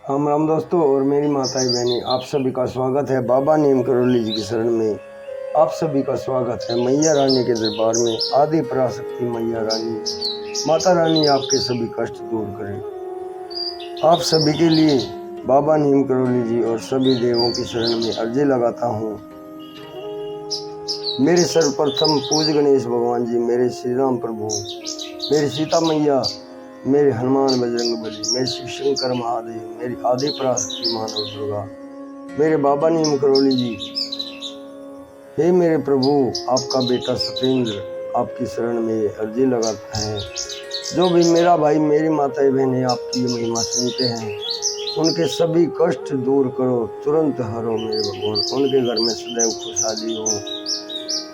राम राम दोस्तों और मेरी माताएं बहनें, आप सभी का स्वागत है बाबा नीम करौली जी की शरण में। आप सभी का स्वागत है मैया रानी के दरबार में। आदि पराशक्ति मैया रानी, माता रानी आपके सभी कष्ट दूर करें। आप सभी के लिए बाबा नीम करौली जी और सभी देवों की शरण में अर्जी लगाता हूँ। मेरे सर्वप्रथम पूज्य गणेश भगवान जी, मेरे श्री राम प्रभु, मेरी सीता मैया, मेरे हनुमान बजरंग बली, मेरे शिव शंकर महादेव, मेरी आदि पराशक्ति मानव दुर्गा, मेरे बाबा नीम करौली जी, हे मेरे प्रभु, आपका बेटा सतेंद्र आपकी शरण में अर्जी लगाता है। जो भी मेरा भाई मेरी माताएं बहनें आपकी ये महिमा सुनते हैं, उनके सभी कष्ट दूर करो, तुरंत हरो मेरे भगवान। उनके घर में सदैव खुशहाली हो,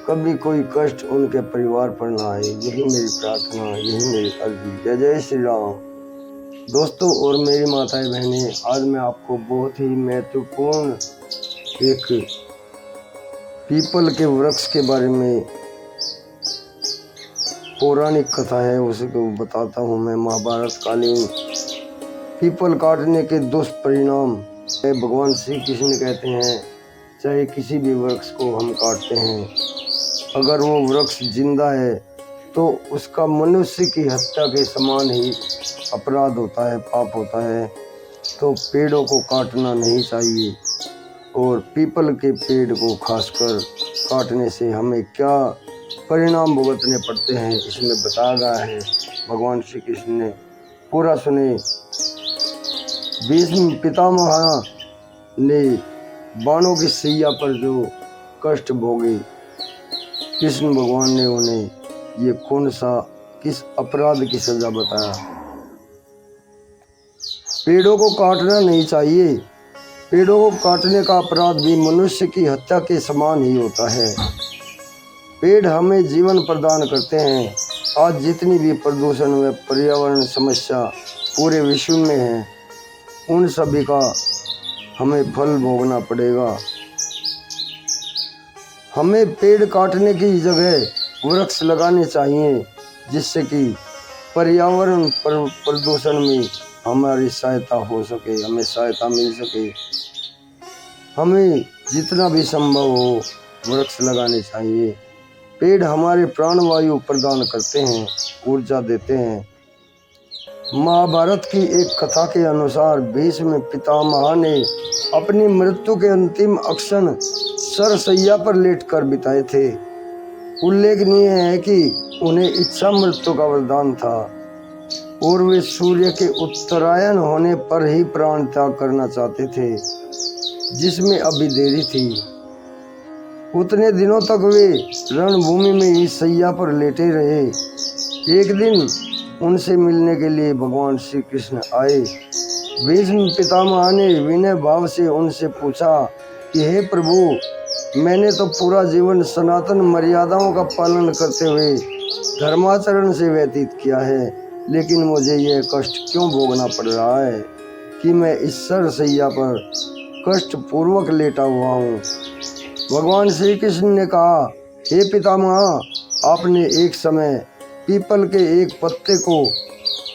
कभी कोई कष्ट उनके परिवार पर ना आए, यही मेरी प्रार्थना, यही मेरी अर्जी। जय जय श्री राम। दोस्तों और मेरी माताएं बहनें, आज मैं आपको बहुत ही महत्वपूर्ण एक पीपल के वृक्ष के बारे में पौराणिक कथा है, उसको बताता हूँ मैं। महाभारत कालीन पीपल काटने के दुष्परिणाम भगवान श्री कृष्ण कहते हैं, चाहे किसी भी वृक्ष को हम काटते हैं, अगर वो वृक्ष जिंदा है तो उसका मनुष्य की हत्या के समान ही अपराध होता है, पाप होता है। तो पेड़ों को काटना नहीं चाहिए, और पीपल के पेड़ को खासकर काटने से हमें क्या परिणाम भुगतने पड़ते हैं इसमें बताया गया है। भगवान श्री कृष्ण ने पूरा सुने। भीष्म पितामह ने बाणों की सैया पर जो कष्ट भोगे, कृष्ण भगवान ने उन्हें ये कौन सा किस अपराध की सजा बताया। पेड़ों को काटना नहीं चाहिए। पेड़ों को काटने का अपराध भी मनुष्य की हत्या के समान ही होता है। पेड़ हमें जीवन प्रदान करते हैं। आज जितनी भी प्रदूषण व पर्यावरण समस्या पूरे विश्व में है, उन सभी का हमें फल भोगना पड़ेगा। हमें पेड़ काटने की जगह वृक्ष लगाने चाहिए, जिससे कि पर्यावरण प्रदूषण में हमारी सहायता हो सके, हमें सहायता मिल सके। हमें जितना भी संभव हो वृक्ष लगाने चाहिए। पेड़ हमारे प्राणवायु प्रदान करते हैं, ऊर्जा देते हैं। महाभारत की एक कथा के अनुसार भीष्म पितामह ने अपनी मृत्यु के अंतिम क्षण सरसैया पर लेटकर बिताए थे। उल्लेखनीय है कि उन्हें इच्छा मृत्यु का वरदान था और वे सूर्य के उत्तरायण होने पर ही प्राण त्याग करना चाहते थे, जिसमें अभी देरी थी। उतने दिनों तक वे रणभूमि में ही सैया पर लेटे रहे। एक दिन उनसे मिलने के लिए भगवान श्री कृष्ण आए। भीष्म पितामह ने विनय भाव से उनसे पूछा कि हे प्रभु, मैंने तो पूरा जीवन सनातन मर्यादाओं का पालन करते हुए धर्माचरण से व्यतीत किया है, लेकिन मुझे यह कष्ट क्यों भोगना पड़ रहा है कि मैं इस सरसैया पर कष्ट पूर्वक लेटा हुआ हूँ। भगवान श्री कृष्ण ने कहा, हे पितामह, आपने एक समय पीपल के एक पत्ते को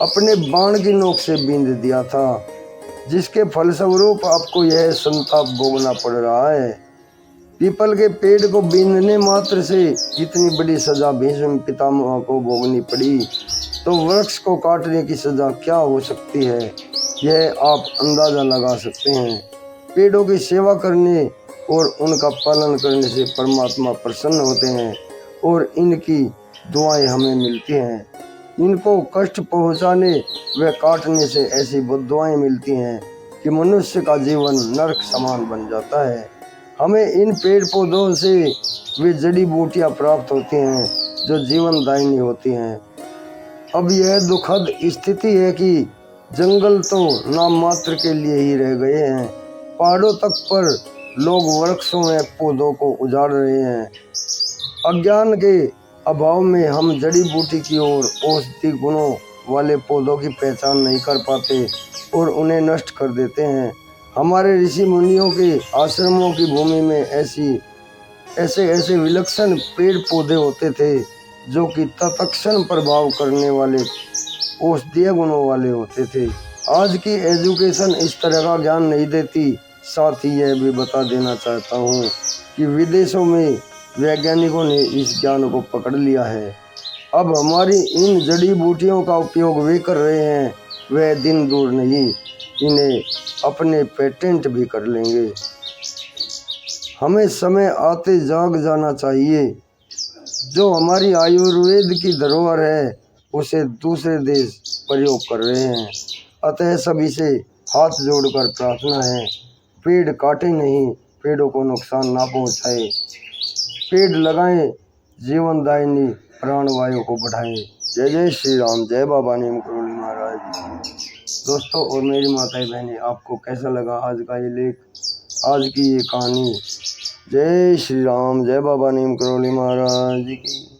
अपने बाण की नोक से बींध दिया था, जिसके फलस्वरूप आपको यह संताप भोगना पड़ रहा है। पीपल के पेड़ को बींधने मात्र से इतनी बड़ी सजा भीष्म पितामह को भोगनी पड़ी, तो वृक्ष को काटने की सजा क्या हो सकती है, यह आप अंदाजा लगा सकते हैं। पेड़ों की सेवा करने और उनका पालन करने से परमात्मा प्रसन्न होते हैं और इनकी दुआएं हमें मिलती हैं। इनको कष्ट पहुंचाने व काटने से ऐसी बद्दुआएं मिलती हैं कि मनुष्य का जीवन नरक समान बन जाता है। हमें इन पेड़ पौधों से वे जड़ी बूटियां प्राप्त होती हैं जो जीवनदायिनी होती हैं। अब यह दुखद स्थिति है कि जंगल तो नाम मात्र के लिए ही रह गए हैं। पहाड़ों तक पर लोग वृक्षों व पौधों को उजाड़ रहे हैं। अज्ञान के अभाव में हम जड़ी बूटी की ओर औषधि गुणों वाले पौधों की पहचान नहीं कर पाते और उन्हें नष्ट कर देते हैं। हमारे ऋषि मुनियों के आश्रमों की भूमि में ऐसे विलक्षण पेड़ पौधे होते थे, जो कि तत्क्षण प्रभाव करने वाले औषधीय गुणों वाले होते थे। आज की एजुकेशन इस तरह का ज्ञान नहीं देती। साथ ही यह भी बता देना चाहता हूँ कि विदेशों में वैज्ञानिकों ने इस ज्ञान को पकड़ लिया है। अब हमारी इन जड़ी बूटियों का उपयोग वे कर रहे हैं, वह दिन दूर नहीं इन्हें अपने पेटेंट भी कर लेंगे। हमें समय आते जाग जाना चाहिए। जो हमारी आयुर्वेद की धरोहर है उसे दूसरे देश प्रयोग कर रहे हैं। अतः सभी से हाथ जोड़कर प्रार्थना है, पेड़ काटे नहीं, पेड़ों को नुकसान ना पहुंचाए, पेड़ लगाएं, जीवनदायिनी प्राणवायु को बढ़ाएं। जय जय श्री राम, जय बाबा नीम करोली महाराज। दोस्तों और मेरी माताएं बहनें, आपको कैसा लगा आज का ये लेख, आज की ये कहानी? जय श्री राम, जय बाबा नीम करोली महाराज की।